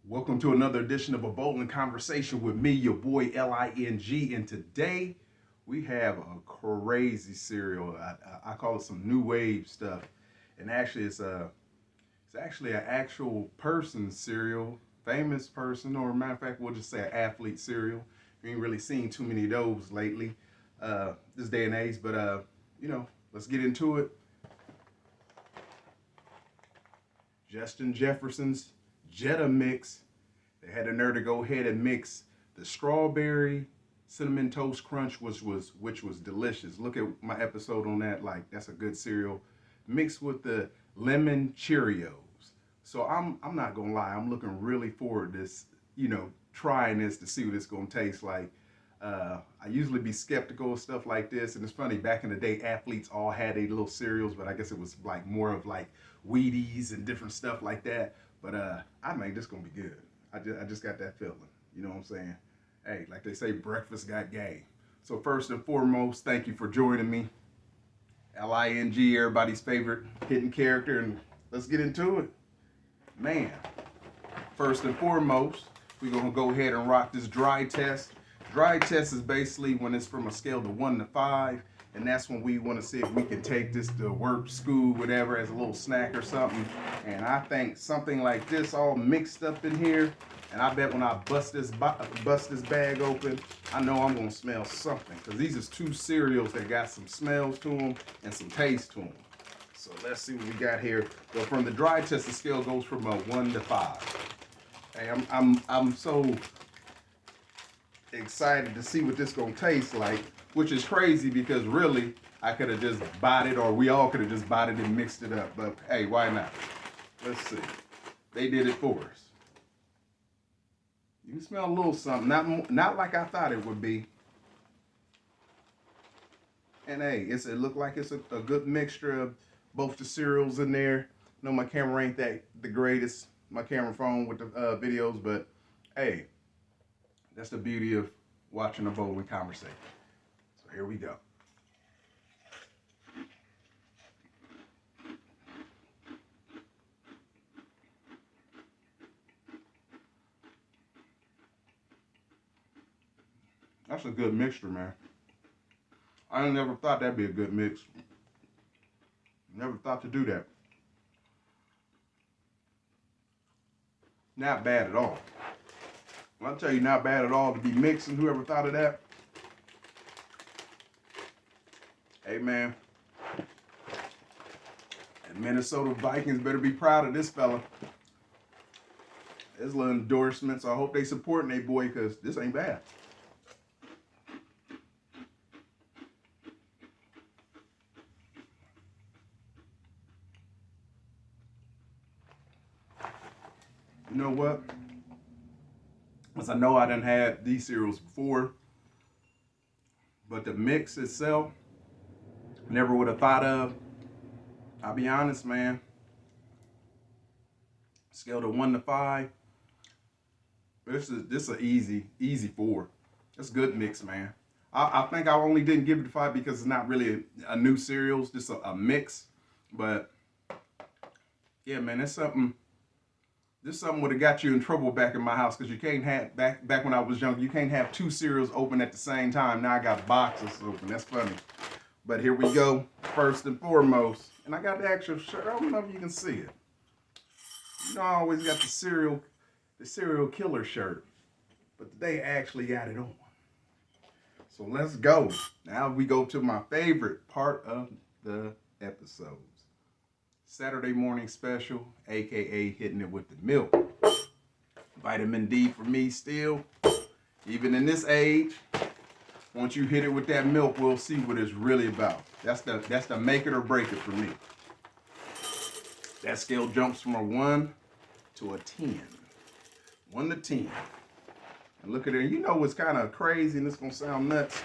Welcome to another edition of A Bowling Conversation with me, your boy Ling, and today we have a crazy cereal. I call it some new wave stuff, and actually it's actually an actual person cereal, famous person, or matter of fact, we'll just say an athlete cereal. We ain't really seen too many of those lately, this day and age. But let's get into it. Jefferson's Jetta mix. They had the nerve to go ahead and mix the strawberry cinnamon toast crunch, which was delicious. Look at my episode on that. Like, that's a good cereal mixed with the lemon Cheerios. So I'm not gonna lie, I'm looking really forward to this, trying this to see what it's gonna taste like. I usually be skeptical of stuff like this, and it's funny, back in the day athletes all had their little cereals, but I guess it was like more of like Wheaties and different stuff like that. But I think this gonna be good. I just got that feeling. You know what I'm saying? Hey, like they say, breakfast got game. So first and foremost, thank you for joining me. Ling, everybody's favorite hidden character, and let's get into it. Man, first and foremost, we're gonna go ahead and rock this dry test. Dry test is basically when it's from a scale of 1 to 5, and that's when we want to see if we can take this to work, school, whatever, as a little snack or something. And I think something like this all mixed up in here, and I bet when I bust this bag open, I know I'm gonna smell something, because these is two cereals that got some smells to them and some taste to them. So let's see what we got here. Well, from the dry test, the scale goes from a 1 to 5. Hey, I'm so excited to see what this gonna taste like, which is crazy because really I could have just bought it, or we all could have just bought it and mixed it up. But hey, why not? Let's see. They did it for us. You can smell a little something, not like I thought it would be. And hey, it looked like it's a good mixture of both the cereals in there. No, my camera ain't the greatest, my camera phone with the videos, but hey, that's the beauty of watching a bowling conversation. So here we go. That's a good mixture, man. I never thought that'd be a good mix. Never thought to do that. Not bad at all. I'll tell you, not bad at all to be mixing. Whoever thought of that? Hey, man. And Minnesota Vikings better be proud of this fella. There's little endorsements. I hope they supporting their boy, because this ain't bad. You know what? As I know I done had these cereals before, but the mix itself, never would have thought of. I'll be honest, man. Scale to 1 to 5. This is an easy 4. It's a good mix, man. I think I only didn't give it a 5 because it's not really a new cereal. It's just a mix. But yeah, man, it's something. This something would have got you in trouble back in my house, because you can't have back when I was young. You can't have 2 cereals open at the same time. Now I got boxes open. That's funny. But here we go. First and foremost, and I got the actual shirt. I don't know if you can see it. You know, I always got the serial killer shirt, but today I actually got it on. So let's go. Now we go to my favorite part of the episodes. Saturday morning special, aka hitting it with the milk. Vitamin D for me still. Even in this age, once you hit it with that milk, we'll see what it's really about. That's the make it or break it for me. That scale jumps from a 1 to a 10. 1 to 10. And look at it. You know what's kind of crazy, and it's going to sound nuts?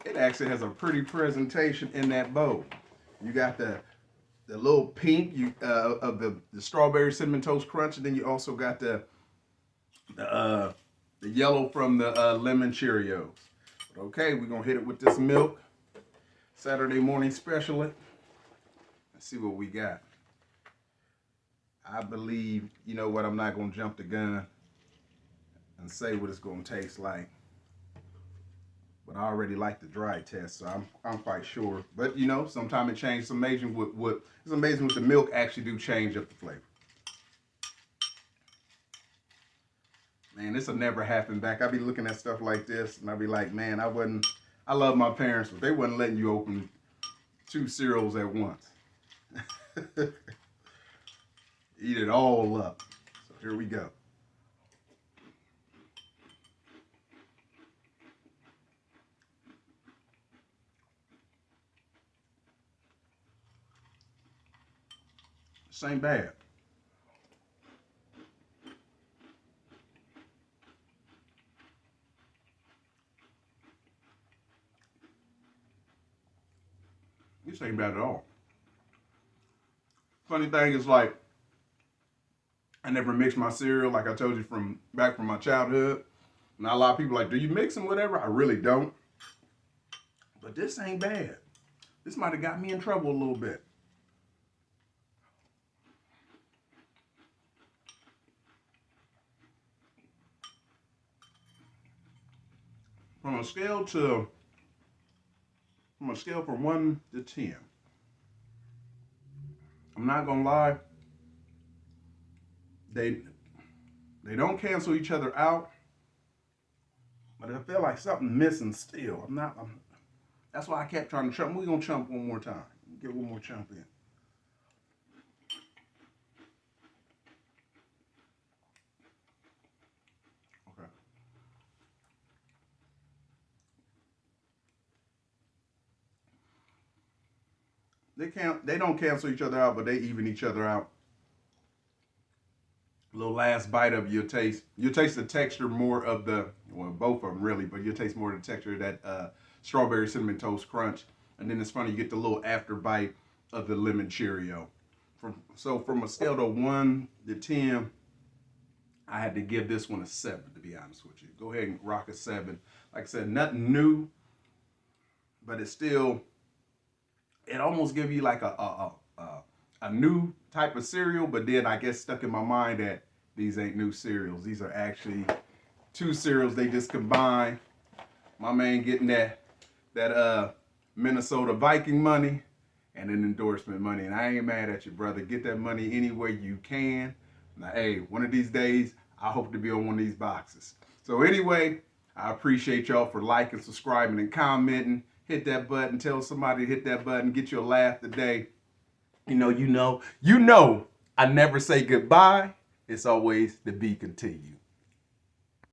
It actually has a pretty presentation in that bowl. You got the little pink of the strawberry cinnamon toast crunch, and then you also got the yellow from the lemon Cheerios. But okay, we're going to hit it with this milk. Saturday morning special. Let's see what we got. I believe, you know what, I'm not going to jump the gun and say what it's going to taste like. But I already like the dry test, so I'm quite sure. But you know, sometimes it changes. It's amazing what the milk actually do change up the flavor. Man, this will never happen back. I be looking at stuff like this, and I be like, man, I love my parents, but they wasn't letting you open two cereals at once. Eat it all up. So here we go. This ain't bad. This ain't bad at all. Funny thing is, like, I never mix my cereal, like I told you from back from my childhood. Not a lot of people are like, do you mix them, whatever? I really don't. But this ain't bad. This might have got me in trouble a little bit. From a scale to from a scale from 1 to 10, I'm not gonna lie. They they don't cancel each other out, but I feel like something missing still. That's why I kept trying to chump. We're gonna chump one more time. Get one more chump in. Okay. They don't cancel each other out, but they even each other out. Little last bite of you'll taste the texture more of the, well, both of them really, but you'll taste more of the texture of that strawberry cinnamon toast crunch. And then it's funny, you get the little after bite of the lemon Cheerio. From a scale of 1 to 10, I had to give this one a 7, to be honest with you. Go ahead and rock a 7. Like I said, nothing new, but it's still, it almost gives you like a new type of cereal, but then I guess stuck in my mind that these ain't new cereals. These are actually two cereals they just combined. My man getting that Minnesota Viking money and an endorsement money. And I ain't mad at you, brother. Get that money any way you can. Now, hey, one of these days, I hope to be on one of these boxes. So anyway, I appreciate y'all for liking, subscribing, and commenting. Hit that button. Tell somebody to hit that button. Get you a laugh today. You know, I never say goodbye. It's always to be continued.